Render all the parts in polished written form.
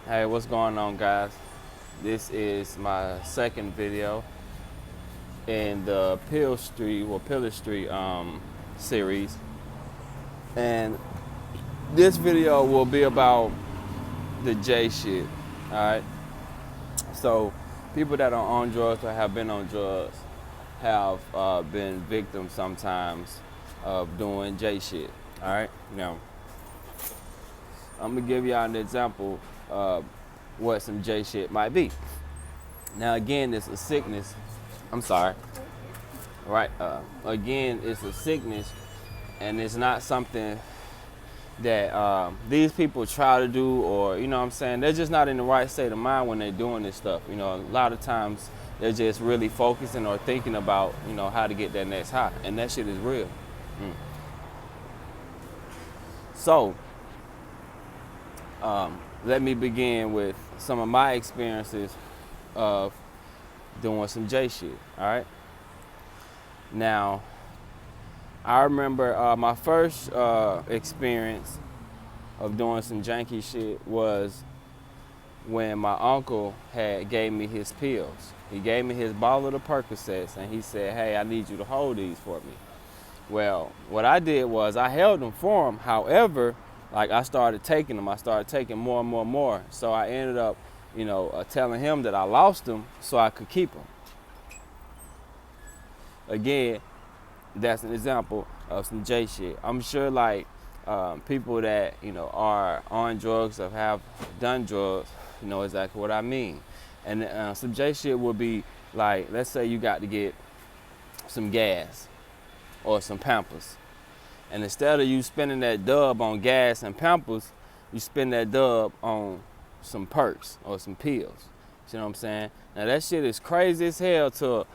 Hey, what's going on, guys? This is my second video in the Pillar Street series, and this video will be about the J shit. All right. So, people that are on drugs or have been on drugs have been victims sometimes of doing J shit. All right. Now, I'm gonna give y'all an example of what some J shit might be. Now, again, it's a sickness. I'm sorry. Right. Again, it's a sickness, and it's not something that these people try to do, or you know what I'm saying, they're just not in the right state of mind when they're doing this stuff. You know, a lot of times they're just really focusing or thinking about, you know, how to get that next high, and that shit is real. So, let me begin with some of my experiences of doing some J shit. All right. Now, I remember my first experience of doing some janky shit was when my uncle had gave me his pills. He gave me his bottle of the Percocets, and he said, "Hey, I need you to hold these for me." Well, what I did was I held them for him. However, like, I started taking them. I started taking more and more and more. So I ended up, telling him that I lost them so I could keep them. Again, that's an example of some J shit. I'm sure, like, people that, are on drugs or have done drugs, know exactly what I mean. And some J shit would be like, let's say you got to get some gas or some Pampers. And instead of you spending that dub on gas and Pampers, you spend that dub on some perks or some pills. You know what I'm saying? Now, that shit is crazy as hell to,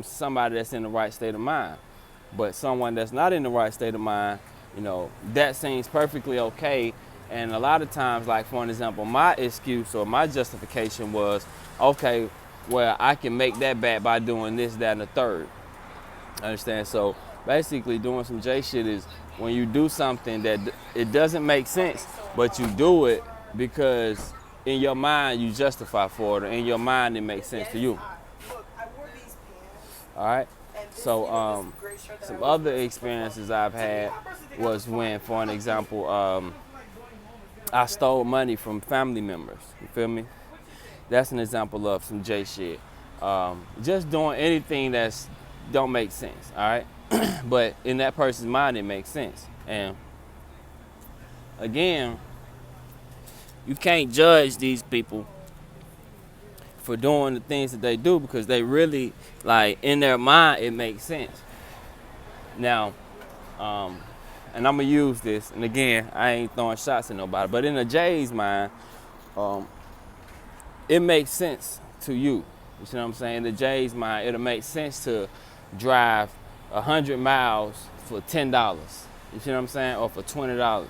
somebody that's in the right state of mind. But someone that's not in the right state of mind, that seems perfectly okay. And a lot of times, like, for an example, my excuse or my justification was, okay, well, I can make that back by doing this, that, and the third. Understand? So basically, doing some J shit is when you do something that it doesn't make sense, but you do it because in your mind you justify for it, or in your mind it makes sense to you. All right. So some other experiences I've had was when, for an example, I stole money from family members. You feel me? That's an example of some J shit. Just doing anything that's don't make sense. All right. But in that person's mind, it makes sense. And again, you can't judge these people for doing the things that they do because they really, like, in their mind, it makes sense. Now, and I'm gonna use this, and again, I ain't throwing shots at nobody, but in the J's mind, it makes sense to you. You see what I'm saying? In the J's mind, it'll make sense to drive 100 miles for $10. You see what I'm saying? Or for $20.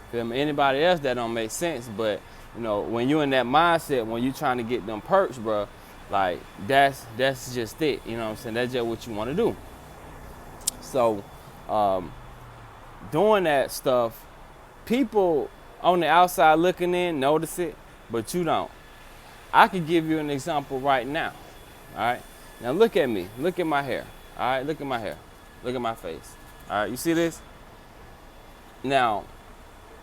Feel me? Anybody else, that don't make sense, but when you in that mindset, when you trying to get them perks, bro, like, that's just it. You know what I'm saying? That's just what you want to do. So, doing that stuff, people on the outside looking in notice it, but you don't. I could give you an example right now. All right. Now look at me. Look at my hair. All right. Look at my hair. Look at my face. All right. You see this? Now,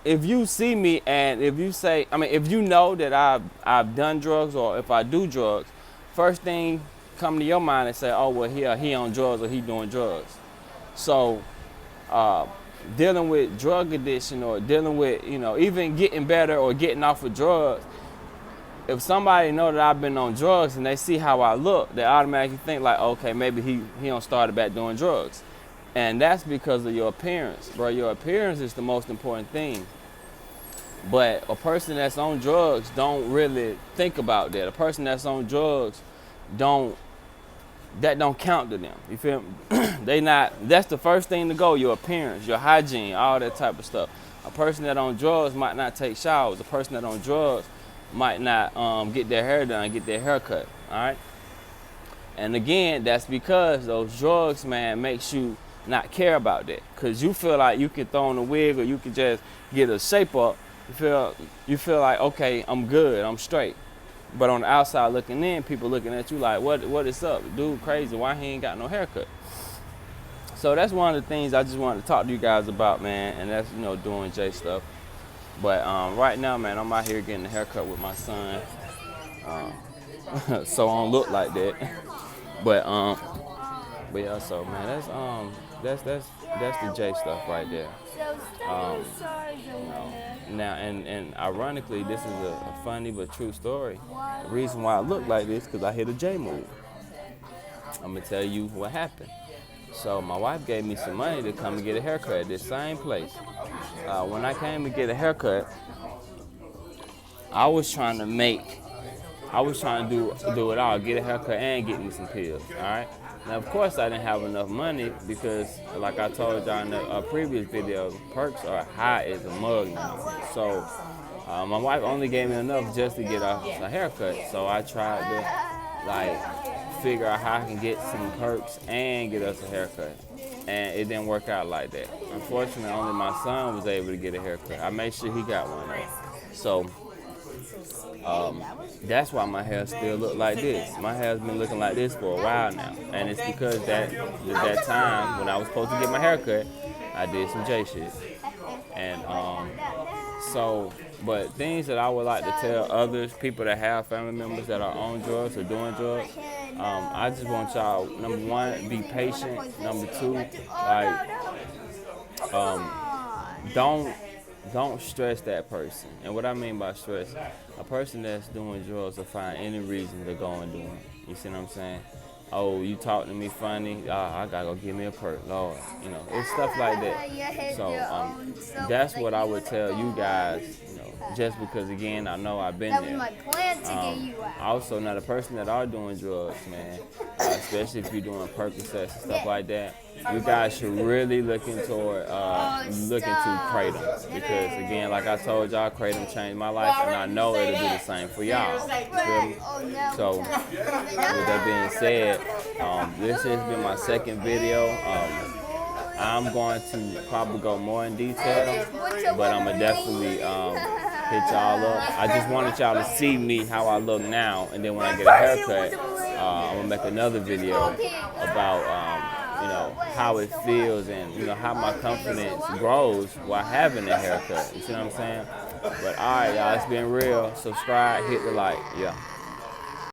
if you see me and if you say, if you know that I've done drugs, or if I do drugs, first thing come to your mind and say, oh, well, he on drugs, or he doing drugs. So dealing with drug addiction, or dealing with, even getting better or getting off of drugs, if somebody know that I've been on drugs and they see how I look, they automatically think like, okay, maybe he don't started back doing drugs. And that's because of your appearance, bro. Your appearance is the most important thing. But a person that's on drugs don't really think about that. A person that's on drugs don't count to them. You feel me? That's the first thing to go, your appearance, your hygiene, all that type of stuff. A person that on drugs might not take showers. A person that on drugs might not get their hair done, get their hair cut. All right. And again, that's because those drugs, man, makes you not care about that. Because you feel like you can throw on a wig, or you can just get a shape up, You feel like, okay, I'm good, I'm straight. But on the outside looking in, people looking at you like, what is up? Dude crazy, why he ain't got no haircut? So that's one of the things I just wanted to talk to you guys about, man, and that's, doing J stuff. But right now, man, I'm out here getting a haircut with my son. So I don't look like that. But yeah, so man, that's the J stuff right there. Now and ironically, this is a funny but true story. The reason why I look like this because I hit a J move. I'm gonna tell you what happened. So my wife gave me some money to come and get a haircut at this same place. When I came to get a haircut, I was trying to do it all, get a haircut and get me some pills, all right? Now, of course, I didn't have enough money because, like I told y'all in the previous video, perks are high as a mug now. So my wife only gave me enough just to get a haircut. So I tried to, figure out how I can get some perks and get us a haircut. And it didn't work out like that. Unfortunately, only my son was able to get a haircut. I made sure he got one though. So that's why my hair still look like this. My hair's been looking like this for a while now. And it's because that time when I was supposed to get my hair cut, I did some J shit. And but things that I would like to tell others, people that have family members that are on drugs or doing drugs, I just want y'all, number one, be patient. Number two, don't stress that person. And what I mean by stress, a person that's doing drugs will find any reason to go and do them. You see what I'm saying? Oh, you talk to me funny, I gotta go give me a perk, Lord. It's stuff like that. So that's what I would tell you guys, just because, again, I know I've been there. Also, now the person that are doing drugs, man, especially if you're doing Percocets and stuff like that, you guys should really look into Kratom, because, again, like I told y'all, Kratom changed my life, and I know it'll do the same for y'all. Feel me? So, with that being said, this has been my second video. I'm going to probably go more in detail, but I'm gonna definitely hit y'all up. I just wanted y'all to see me how I look now, and then when I get a haircut, I'm gonna make another video about how it feels and how my confidence grows while having a haircut. You see what I'm saying? But all right, y'all, it's been real. Subscribe, hit the like, yeah.